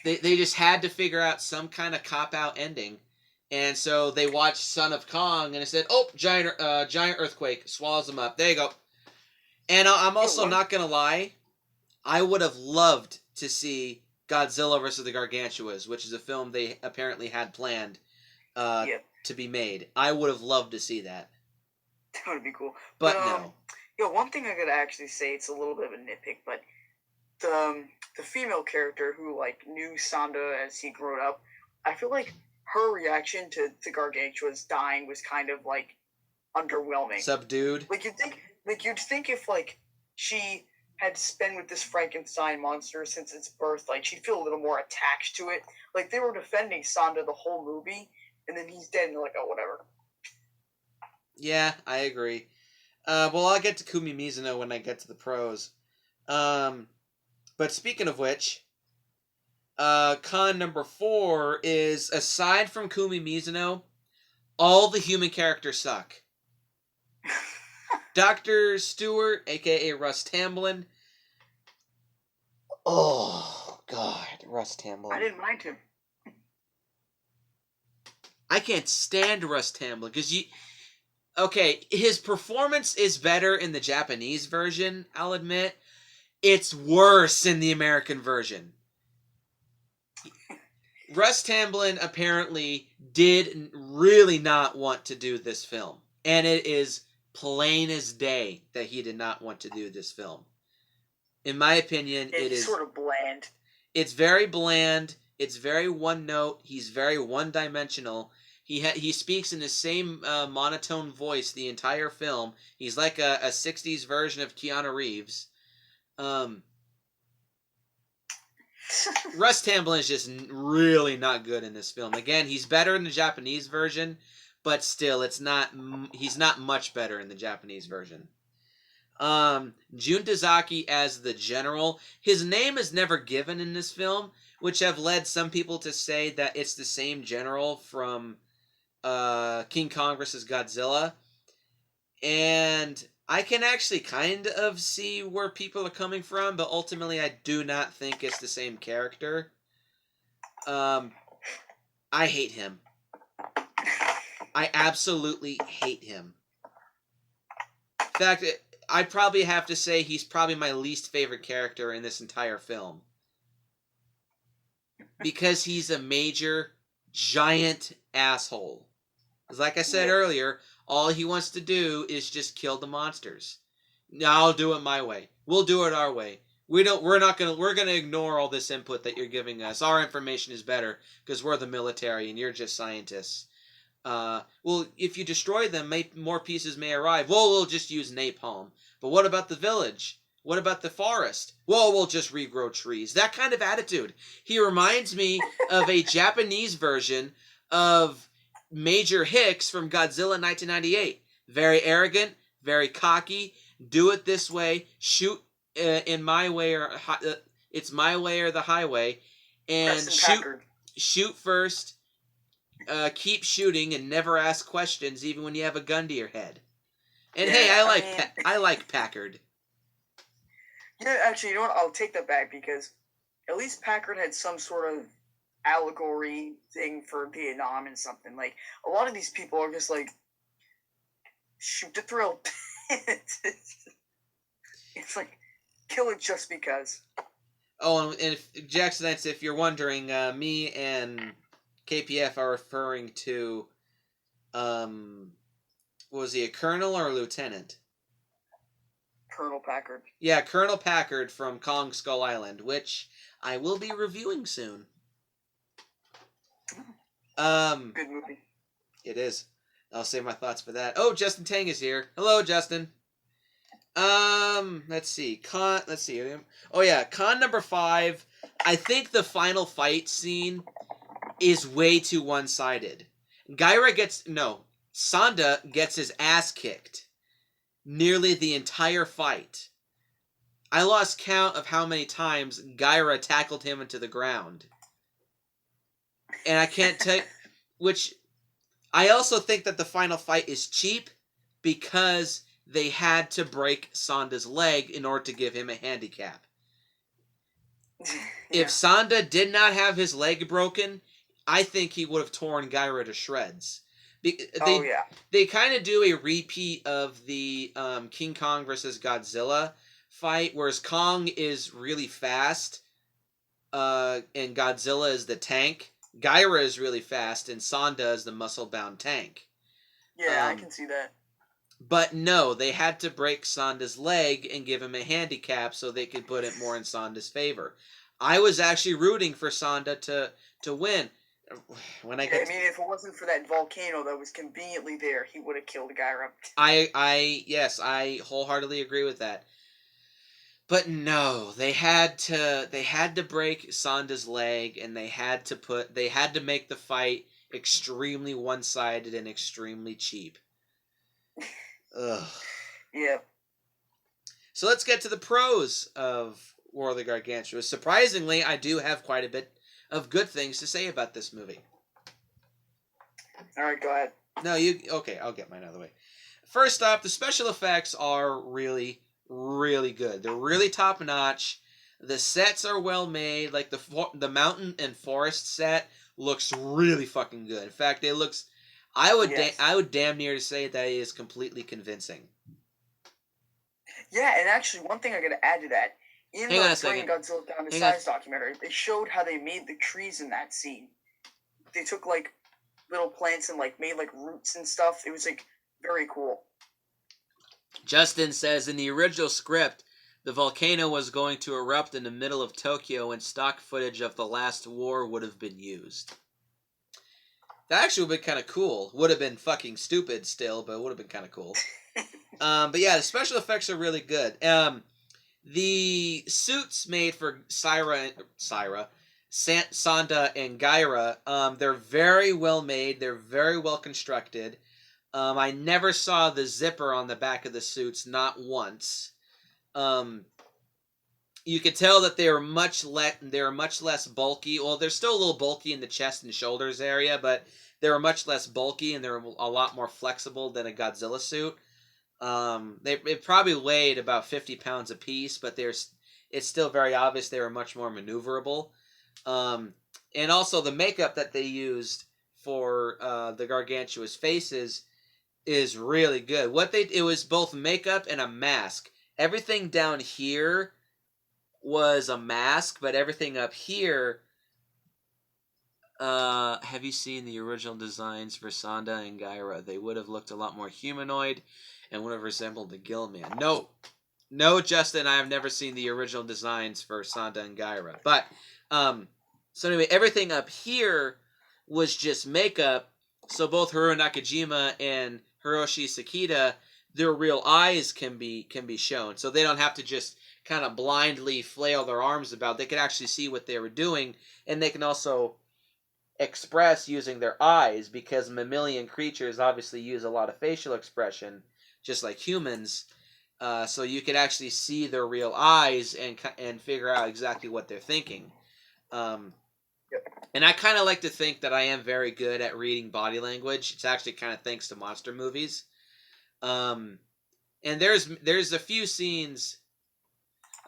They just had to figure out some kind of cop-out ending. And so they watched Son of Kong, and it said, oh, giant earthquake, swallows them up. There you go. And I'm also not going to lie. I would have loved to see Godzilla vs. the Gargantuas, which is a film they apparently had planned to be made. I would have loved to see that. That would be cool. But no. One thing I gotta actually say, it's a little bit of a nitpick, but the female character who knew Sanda as he grew up, I feel like her reaction to Gargantua's dying was kind of underwhelming. Subdued. You'd think if she had spent with this Frankenstein monster since its birth, she'd feel a little more attached to it. They were defending Sanda the whole movie, and then he's dead, and they're like, oh, whatever. Yeah, I agree. Well, I'll get to Kumi Mizuno when I get to the pros. But speaking of which, con number 4 is, aside from Kumi Mizuno, all the human characters suck. Dr. Stewart, a.k.a. Russ Tamblyn. Oh, God, Russ Tamblyn. I didn't mind him. I can't stand Russ Tamblyn, because okay, his performance is better in the Japanese version, I'll admit. It's worse in the American version. Russ Tamblyn apparently did really not want to do this film. And it is plain as day that he did not want to do this film. In my opinion, it is sort of bland. It's very bland. It's very one note. He's very one-dimensional. He speaks in the same monotone voice the entire film. He's like a 60s version of Keanu Reeves. Russ Tamblyn is just really not good in this film. Again, he's better in the Japanese version, but still, he's not much better in the Japanese version. Jun Tazaki as the general. His name is never given in this film, which have led some people to say that it's the same general from King Kong vs. Godzilla. And I can actually kind of see where people are coming from, but ultimately I do not think it's the same character. I hate him. I absolutely hate him. In fact, I probably have to say he's probably my least favorite character in this entire film. Because he's a major, giant asshole. Because like I said earlier, all he wants to do is just kill the monsters. No, I'll do it my way. We'll do it our way. We're gonna ignore all this input that you're giving us. Our information is better because we're the military and you're just scientists. Well, if you destroy them, more pieces may arrive. Well, we'll just use napalm. But what about the village? What about the forest? Well, we'll just regrow trees. That kind of attitude. He reminds me of a Japanese version of Major Hicks from Godzilla 1998. Very arrogant, very cocky. Do it this way. Shoot in my way, or it's my way or the highway. And shoot first. Keep shooting and never ask questions, even when you have a gun to your head. And hey, I like Packard. Yeah, actually, you know what? I'll take that back because at least Packard had some sort of allegory thing for Vietnam and something. Like, a lot of these people are just like, shoot to thrill. It's like, kill it just because. Oh, and Jackson, if you're wondering, me and KPF are referring to, was he a colonel or a lieutenant? Colonel Packard. Yeah, Colonel Packard from Kong Skull Island, which I will be reviewing soon. Good movie. It is. I'll save my thoughts for that. Oh, Justin Tang is here. Hello, Justin. Let's see. Oh yeah, con number 5. I think the final fight scene is way too one-sided. Sanda gets his ass kicked nearly the entire fight. I lost count of how many times Gyra tackled him into the ground. And I can't tell which I also think that the final fight is cheap because they had to break Sanda's leg in order to give him a handicap. Yeah. If Sanda did not have his leg broken, I think he would have torn Gyra to shreds. They kind of do a repeat of the King Kong versus Godzilla fight, whereas Kong is really fast, and Godzilla is the tank. Gyra is really fast, and Sanda is the muscle-bound tank. Yeah, I can see that. But no, they had to break Sanda's leg and give him a handicap so they could put it more in Sanda's favor. I was actually rooting for Sanda to win. I mean, if it wasn't for that volcano that was conveniently there, he would have killed Gyra. I wholeheartedly agree with that. But no, they had to break Sanda's leg, and they had to make the fight extremely one-sided and extremely cheap. Ugh. Yeah. So let's get to the pros of War of the Gargantuas. Surprisingly, I do have quite a bit of good things to say about this movie. All right, go ahead. No, okay, I'll get mine out of the way. First off, the special effects are really, really good. They're really top-notch. The sets are well made. Like, the mountain and forest set looks really fucking good. In fact, it looks... I would damn near to say that it is completely convincing. Yeah, and actually, one thing I gotta add to that, in the Godzilla Down to Size documentary, they showed how they made the trees in that scene. They took, like, little plants and, like, made, like, roots and stuff. It was, like, very cool. Justin says, in the original script, the volcano was going to erupt in the middle of Tokyo and stock footage of the last war would have been used. That actually would have been kind of cool. Would have been fucking stupid still, but would have been kind of cool. But yeah, the special effects are really good. The suits made for Sanda, and Gyra, they're very well made. They're very well constructed. I never saw the zipper on the back of the suits, not once. You could tell that they were much less bulky. Well, they're still a little bulky in the chest and shoulders area, but they were much less bulky and they're a lot more flexible than a Godzilla suit. They probably weighed about 50 pounds apiece, but it's still very obvious they were much more maneuverable. And also the makeup that they used for the Gargantua's faces is really good. It was both makeup and a mask. Everything down here was a mask, but everything up here. Have you seen the original designs for Sonda and Gyra? They would have looked a lot more humanoid and would have resembled the Gillman. No, Justin, I have never seen the original designs for Sonda and Gyra. But, so anyway, everything up here was just makeup. So both Haruo Nakajima and Hiroshi Sakita, their real eyes can be shown. So they don't have to just kind of blindly flail their arms about. They can actually see what they were doing, and they can also express using their eyes, because mammalian creatures obviously use a lot of facial expression, just like humans. So you can actually see their real eyes and figure out exactly what they're thinking. And I kind of like to think that I am very good at reading body language. It's actually kind of thanks to monster movies. And there's a few scenes.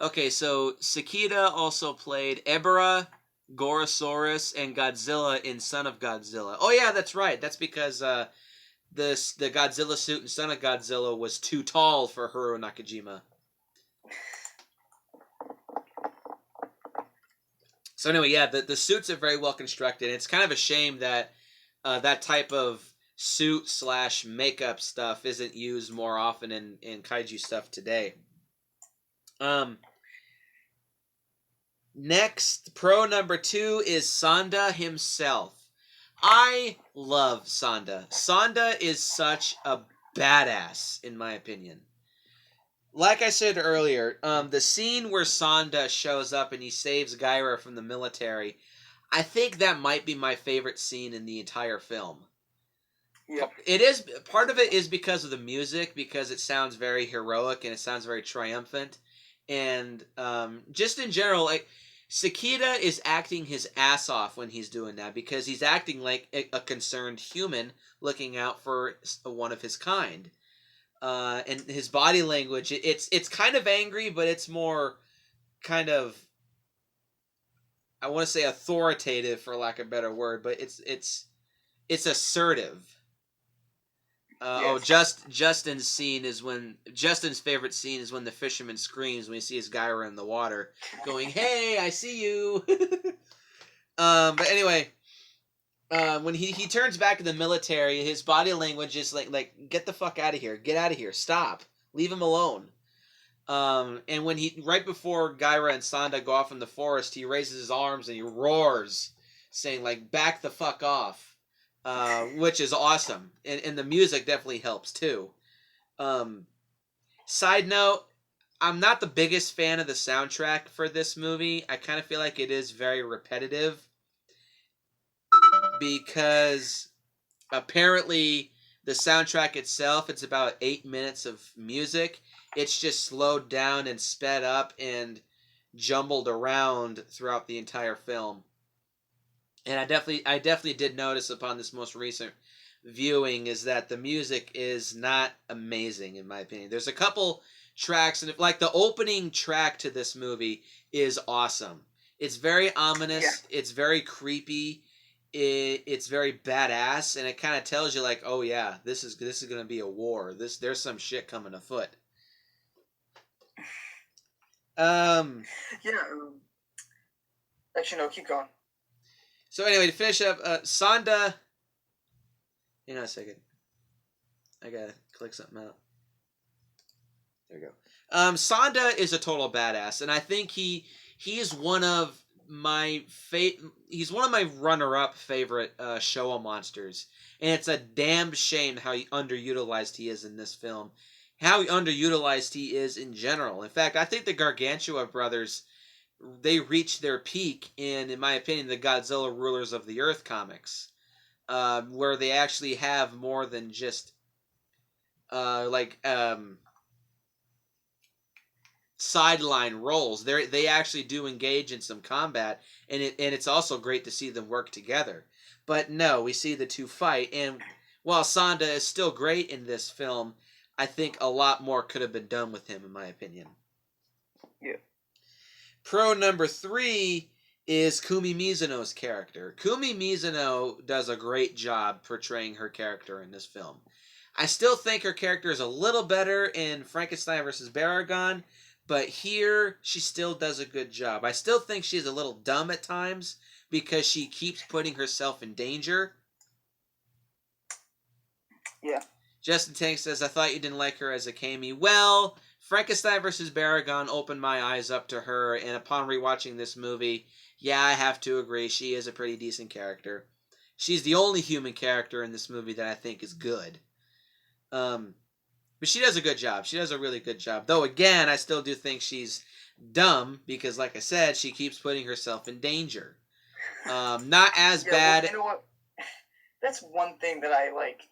Okay, so Sakita also played Ebera, Gorosaurus, and Godzilla in Son of Godzilla. Oh yeah, that's right. That's because the Godzilla suit in Son of Godzilla was too tall for Haruo Nakajima. So anyway, yeah, the suits are very well constructed. It's kind of a shame that that type of suit / makeup stuff isn't used more often in kaiju stuff today. Next, pro number 2 is Sonda himself. I love Sonda. Sonda is such a badass, in my opinion. Like I said earlier, the scene where Sonda shows up and he saves Gyra from the military, I think that might be my favorite scene in the entire film. Yep. It is, part of it is because of the music, because it sounds very heroic and it sounds very triumphant, and just in general, like, Sakita is acting his ass off when he's doing that, because he's acting like a concerned human looking out for one of his kind. And his body language, it's kind of angry, but it's more kind of, I want to say authoritative, for lack of a better word, but it's assertive. Yes. Justin's favorite scene is when the fisherman screams when he sees Gyra in the water, going, "Hey, I see you." But anyway, when he turns back in the military, his body language is like get the fuck out of here, get out of here, stop, leave him alone. And when right before Gyra and Sonda go off in the forest, he raises his arms and he roars, saying like, "Back the fuck off." Which is awesome, and the music definitely helps too. Side note, I'm not the biggest fan of the soundtrack for this movie. I kind of feel like it is very repetitive, because apparently the soundtrack itself, it's about 8 minutes of music. It's just slowed down and sped up and jumbled around throughout the entire film. And I definitely did notice upon this most recent viewing is that the music is not amazing, in my opinion. There's a couple tracks, and like the opening track to this movie is awesome. It's very ominous. Yeah. It's very creepy. It's very badass, and it kind of tells you like, oh yeah, this is going to be a war. There's some shit coming afoot. Yeah. Actually, no. Keep going. So anyway, to finish up, Sonda. Hang on a second. I gotta click something out. There we go. Sonda is a total badass, and I think he's one of my he's one of my runner-up favorite Showa monsters, and it's a damn shame how underutilized he is in this film, how underutilized he is in general. In fact, I think the Gargantua brothers, they reached their peak in my opinion, the Godzilla Rulers of the Earth comics, where they actually have more than just like sideline roles. They actually do engage in some combat, and it's also great to see them work together. But no, we see the two fight, and while Sonda is still great in this film, I think a lot more could have been done with him, in my opinion. Yeah. Pro number 3 is Kumi Mizuno's character. Kumi Mizuno does a great job portraying her character in this film. I still think her character is a little better in Frankenstein vs. Baragon, but here she still does a good job. I still think she's a little dumb at times because she keeps putting herself in danger. Yeah. Justin Tank says, I thought you didn't like her as a Kami. Well, Frankenstein vs. Baragon opened my eyes up to her, and upon rewatching this movie, yeah, I have to agree, she is a pretty decent character. She's the only human character in this movie that I think is good. But she does a good job. She does a really good job. Though, again, I still do think she's dumb because, like I said, she keeps putting herself in danger. Not as bad. Well, you know what? That's one thing that I like.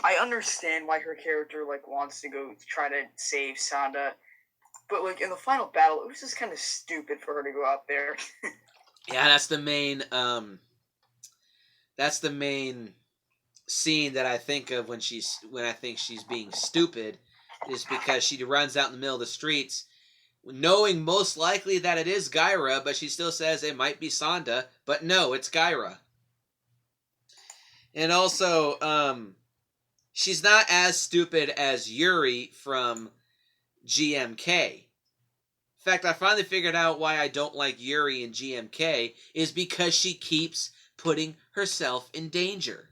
I understand why her character like wants to go try to save Sonda, but like in the final battle, it was just kind of stupid for her to go out there. Yeah, that's the main. That's the main scene that I think of when I think she's being stupid, is because she runs out in the middle of the streets, knowing most likely that it is Gyra, but she still says it might be Sonda, but no, it's Gyra. And also, she's not as stupid as Yuri from GMK. In fact, I finally figured out why I don't like Yuri in GMK is because she keeps putting herself in danger.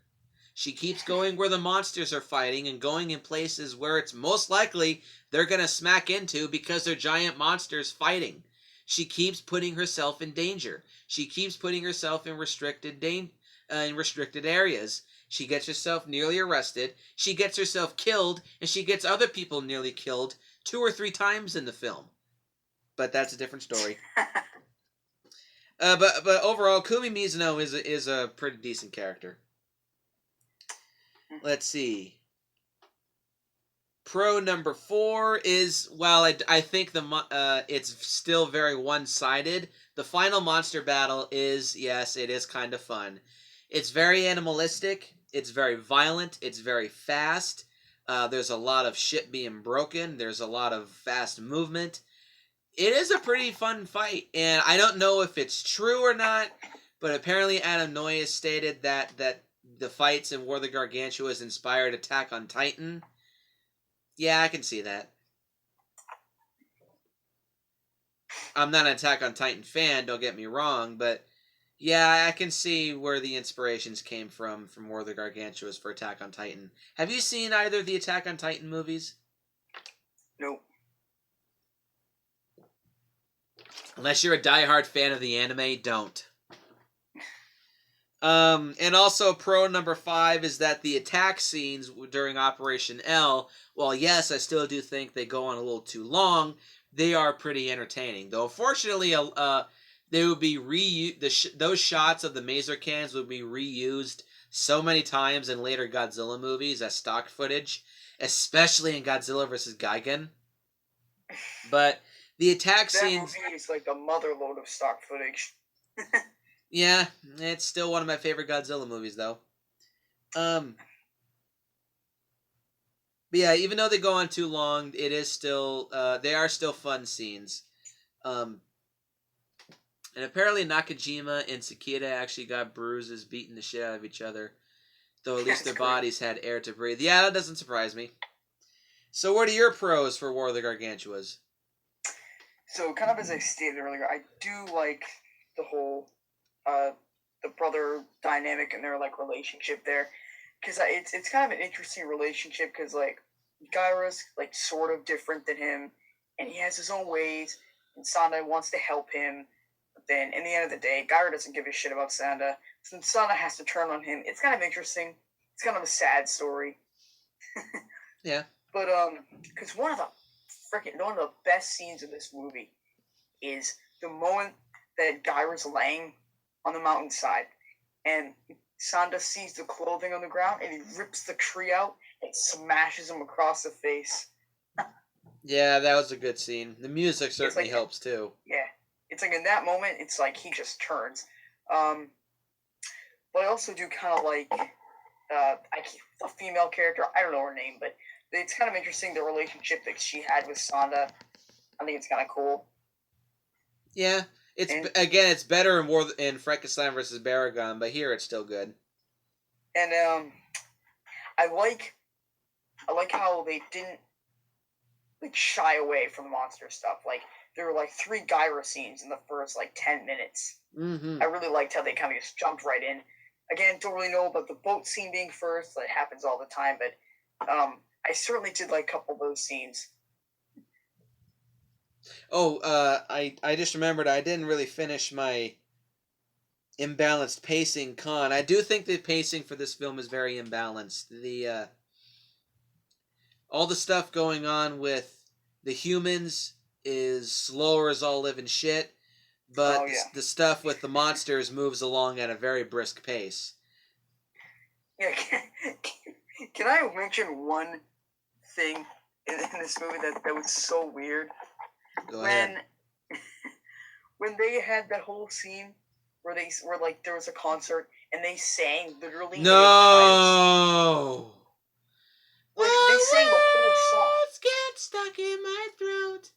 She keeps going where the monsters are fighting and going in places where it's most likely they're going to smack into because they're giant monsters fighting. She keeps putting herself in danger. She keeps putting herself in restricted areas. She gets herself nearly arrested. She gets herself killed, and she gets other people nearly killed 2 or 3 times in the film. But that's a different story. But overall, Kumi Mizuno is a pretty decent character. Let's see. Pro number 4 is, well, I think it's still very one-sided. The final monster battle is, yes, it is kind of fun. It's very animalistic. It's very violent. It's very fast. There's a lot of shit being broken. There's a lot of fast movement. It is a pretty fun fight, and I don't know if it's true or not, but apparently Adam Noyes stated that the fights in War of the Gargantuas inspired Attack on Titan. Yeah, I can see that. I'm not an Attack on Titan fan, don't get me wrong, but yeah, I can see where the inspirations came from War of the Gargantuas for Attack on Titan. Have you seen either of the Attack on Titan movies? Nope. Unless you're a diehard fan of the anime, don't. And also, pro number 5 is that the attack scenes during Operation L, while yes, I still do think they go on a little too long, they are pretty entertaining. Though, unfortunately, they would be those shots of the Maser cans would be reused so many times in later Godzilla movies as stock footage, especially in Godzilla vs. Gigan. But the attack scenes... That movie is like the motherload of stock footage. Yeah, it's still one of my favorite Godzilla movies, though. But yeah, even though they go on too long, it is still they are still fun scenes. And apparently Nakajima and Sakita actually got bruises, beating the shit out of each other. Though at least their bodies had air to breathe. Yeah, that doesn't surprise me. So what are your pros for War of the Gargantuas? So, kind of as I stated earlier, I do like the whole the brother dynamic and their like relationship there, because it's kind of an interesting relationship because like Gyra's like sort of different than him, and he has his own ways, and Sonda wants to help him, but then in the end of the day, Gyra doesn't give a shit about Sonda, so Sonda has to turn on him. It's kind of interesting. It's kind of a sad story. Yeah. But because one of the best scenes of this movie is the moment that Gyra's laying on the mountainside, and Sanda sees the clothing on the ground and he rips the tree out and smashes him across the face. Yeah, that was a good scene. The music It's certainly like, helps too. yeah, it's like in that moment, it's like he just turns. Um, but I also do kind of like a female character. I don't know her name, but it's kind of interesting the relationship that she had with Sanda. I think it's kind of cool. Yeah, it's better and more in Frankenstein versus Baragon, but here it's still good. And I like how they didn't like shy away from the monster stuff. Like there were like 3 gyra scenes in the first like 10 minutes. Mm-hmm. I really liked how they kind of just jumped right in. Again, don't really know about the boat scene being first. That happens all the time, but I certainly did like a couple of those scenes. Oh, I just remembered I didn't really finish my imbalanced pacing con. I do think the pacing for this film is very imbalanced. The all the stuff going on with the humans is slower as all living shit, but Oh yeah, the stuff with the monsters moves along at a very brisk pace. yeah. Can I mention one thing in this movie that was so weird? Go ahead. When they had that whole scene where like there was a concert and they sang literally No. like they sang the whole song. Words get stuck in my throat.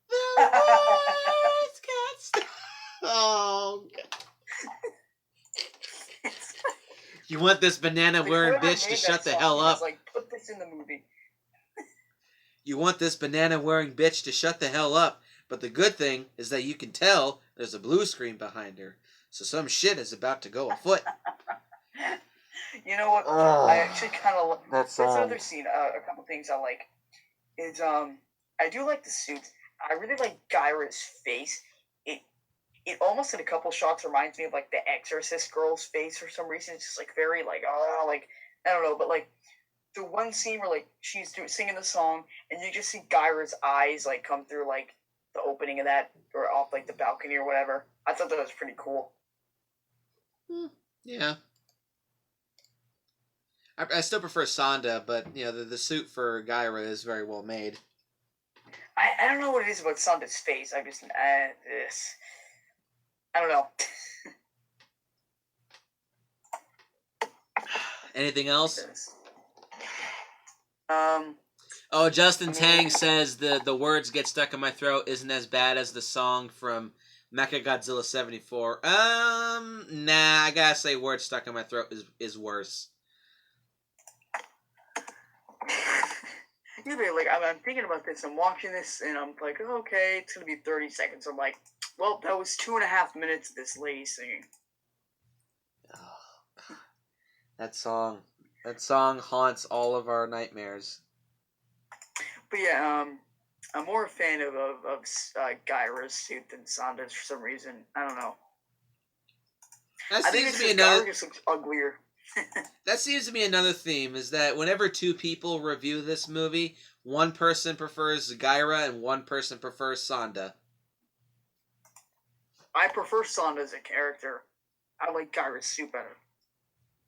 The words get stuck. Oh God. You want this banana wearing bitch to shut the hell up? Like, put this in the movie. You want this banana wearing bitch to shut the hell up? But the good thing is that you can tell there's a blue screen behind her, so some shit is about to go afoot. You know what? I actually kind of that's another scene. A couple things I like is I do like the suits. I really like Gyra's face. It almost in a couple shots reminds me of like the Exorcist girl's face for some reason. It's just like very like like I don't know, but like the one scene where like she's singing the song and you just see Gyra's eyes like come through like the opening of that or off like the balcony or whatever. I thought that was pretty cool. Yeah. I still prefer Sanda, but you know the suit for Gyra is very well made. I don't know what it is about Sanda's face. I just I don't know. Anything else? Oh, Justin Tang says the words get stuck in my throat isn't as bad as the song from Mechagodzilla 74. Nah, I gotta say words stuck in my throat is worse. Like I'm thinking about this. I'm watching this, and I'm like, oh, okay, it's gonna be 30 seconds. I'm like, well, that was 2.5 minutes of this lady singing. Oh, that song haunts all of our nightmares. But yeah, I'm more a fan of Gyra's suit than Sanda's for some reason. I don't know. I think it's Gyra just looks uglier. That seems to be another theme, is that whenever 2 people review this movie, one person prefers Gyra and one person prefers Sanda. I prefer Sanda as a character. I like Gyra's suit better.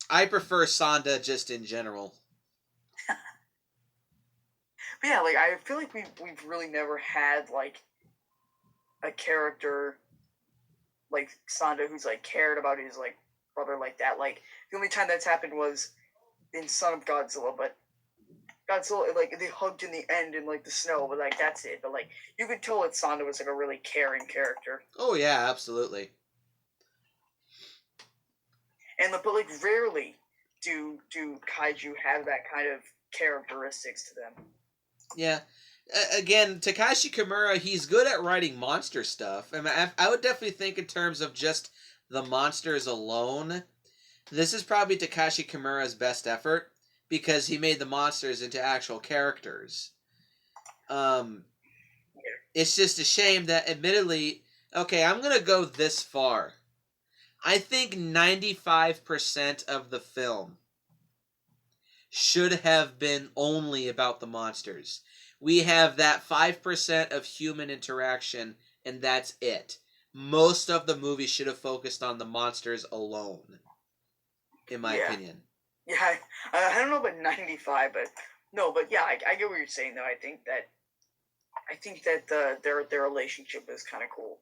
I prefer Sanda just in general. But yeah, like I feel like we've really never had like a character like Sanda who's like cared about his like brother like that. Like the only time that's happened was in Son of Godzilla, but Godzilla like they hugged in the end in like the snow, but like that's it. But like you could tell that Sanda was like a really caring character. Oh yeah, absolutely. And but like rarely do kaiju have that kind of characteristics to them. Yeah. Again, Takashi Kimura, he's good at writing monster stuff. I mean, I would definitely think in terms of just the monsters alone, this is probably Takashi Kimura's best effort because he made the monsters into actual characters. It's just a shame that, admittedly, okay, I'm going to go this far. I think 95% of the film should have been only about the monsters. We have that 5% of human interaction, and that's it. Most of the movie should have focused on the monsters alone. in my opinion. Yeah, I don't know about 95, but no, but yeah, I get what you're saying though. I think that their relationship is kind of cool.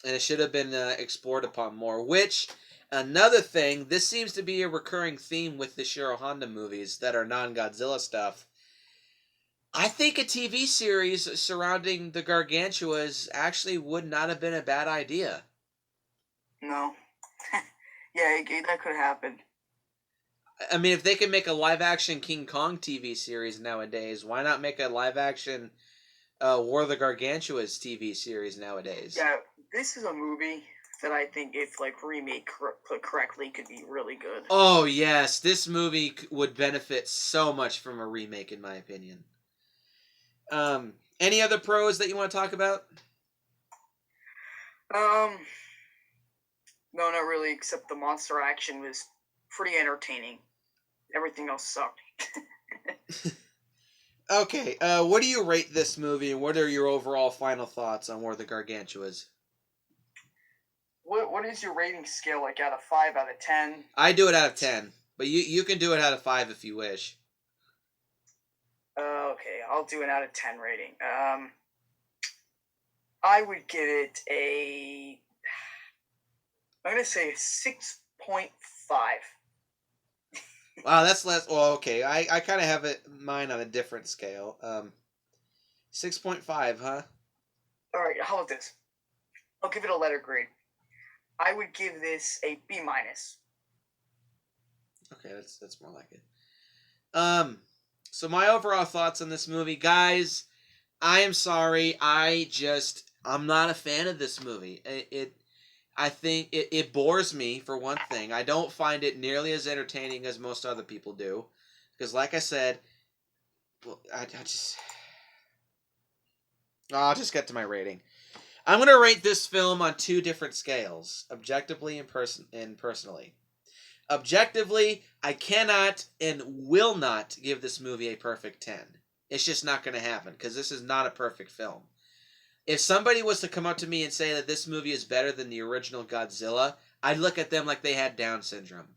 And it should have been explored upon more. Which, another thing, this seems to be a recurring theme with the Shiro Honda movies that are non-Godzilla stuff. I think a TV series surrounding the Gargantuas actually would not have been a bad idea. No, yeah, that could happen. I mean, if they could make a live-action King Kong TV series nowadays, why not make a live-action War of the Gargantuas TV series nowadays? Yeah, this is a movie that I think, if like remade correctly, could be really good. Oh yes, this movie would benefit so much from a remake, in my opinion. Any other pros that you want to talk about? No, not really. Except the monster action was pretty entertaining. Everything else sucked. Okay, what do you rate this movie, and what are your overall final thoughts on War of the Gargantuas? What is your rating scale like out of 5 out of 10? I do it out of 10, but you can do it out of 5 if you wish. Okay, I'll do an out of 10 rating. I would give it I'm gonna say 6.5. Wow, that's less. Well, okay, I kind of have mine on a different scale. 6.5, huh? All right, how about this? I'll give it a letter grade. I would give this a B minus. Okay, that's more like it. So my overall thoughts on this movie, guys. I am sorry. I'm not a fan of this movie. I think it bores me, for one thing. I don't find it nearly as entertaining as most other people do. Because, like I said, well, I'll just get to my rating. I'm going to rate this film on 2 different scales, objectively and personally. Objectively, I cannot and will not give this movie a perfect 10. It's just not going to happen, because this is not a perfect film. If somebody was to come up to me and say that this movie is better than the original Godzilla, I'd look at them like they had Down syndrome.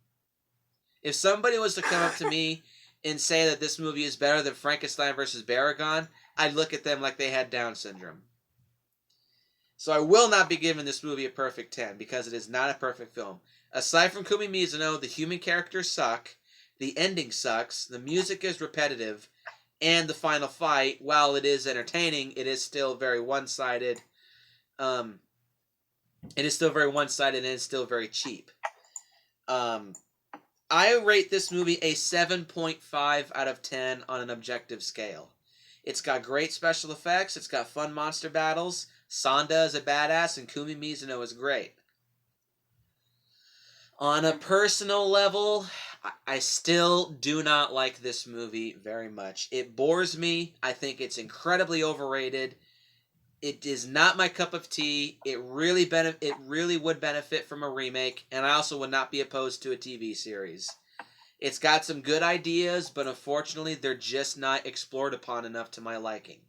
If somebody was to come up to me and say that this movie is better than Frankenstein vs. Baragon, I'd look at them like they had Down syndrome. So I will not be giving this movie a perfect 10, because it is not a perfect film. Aside from Kumi Mizuno, the human characters suck, the ending sucks, the music is repetitive, and the final fight, while it is entertaining, it is still very one-sided. It is still very one-sided, and it's still very cheap. I rate this movie a 7.5 out of 10 on an objective scale. It's got great special effects, it's got fun monster battles, Sanda is a badass, and Kumi Mizuno is great. On a personal level, I still do not like this movie very much. It bores me. I think it's incredibly overrated. It is not my cup of tea. It really would benefit from a remake, and I also would not be opposed to a TV series. It's got some good ideas, but unfortunately, they're just not explored upon enough to my liking.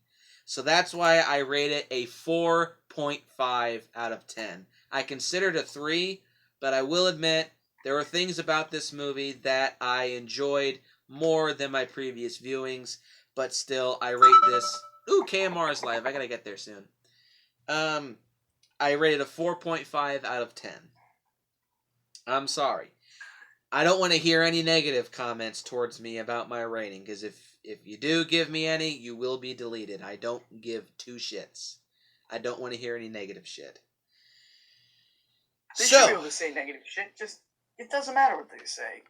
So that's why I rate it a 4.5 out of 10. I considered a 3, but I will admit there were things about this movie that I enjoyed more than my previous viewings, but still, I rate this... Ooh, KMR is live. I gotta get there soon. I rated a 4.5 out of 10. I'm sorry. I don't want to hear any negative comments towards me about my rating, because if you do give me any, you will be deleted. I don't give 2 shits. I don't want to hear any negative shit. They should be able to say negative shit. Just, it doesn't matter what they say.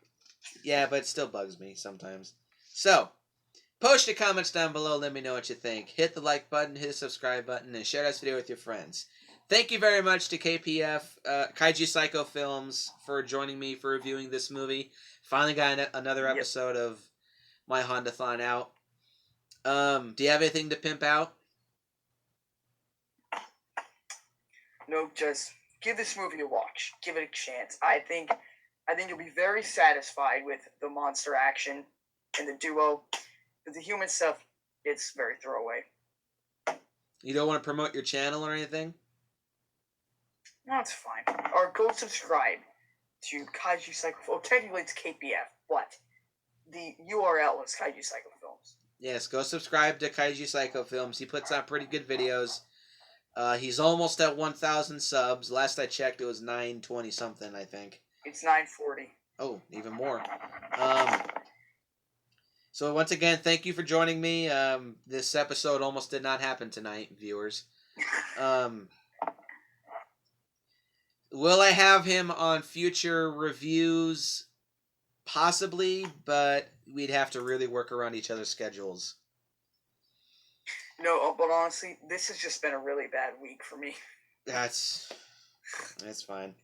Yeah, but it still bugs me sometimes. So, post your comments down below. Let me know what you think. Hit the like button, hit the subscribe button, and share this video with your friends. Thank you very much to KPF, Kaiju Psycho Films, for joining me for reviewing this movie. Finally got another episode of my Honda-thon out. Do you have anything to pimp out? Nope, just give this movie a watch. Give it a chance. I think you'll be very satisfied with the monster action and the duo. But the human stuff, it's very throwaway. You don't want to promote your channel or anything? No, it's fine. Or go subscribe. to Kaiju Psycho. Oh, technically it's KPF, but the URL is Kaiju Psycho Films. Yes, go subscribe to Kaiju Psycho Films. He puts out pretty good videos. He's almost at 1,000 subs. Last I checked, it was 920 something, I think. It's 940. Oh, even more. So once again, thank you for joining me. This episode almost did not happen tonight, viewers. Will I have him on future reviews? Possibly, but we'd have to really work around each other's schedules. No, but honestly, this has just been a really bad week for me. That's fine.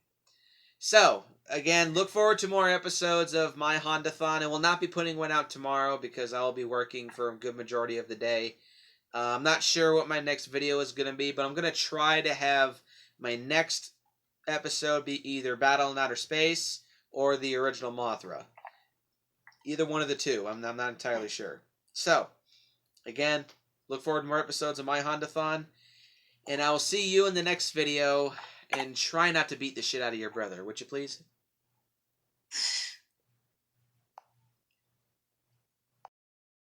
So, again, look forward to more episodes of my Honda-thon. I will not be putting one out tomorrow because I will be working for a good majority of the day. I'm not sure what my next video is going to be, but I'm going to try to have my next episode be either Battle in Outer Space or the original Mothra. Either one of the two. I'm not entirely sure. So, again, look forward to more episodes of my Honda-thon. And I will see you in the next video. And try not to beat the shit out of your brother, would you please?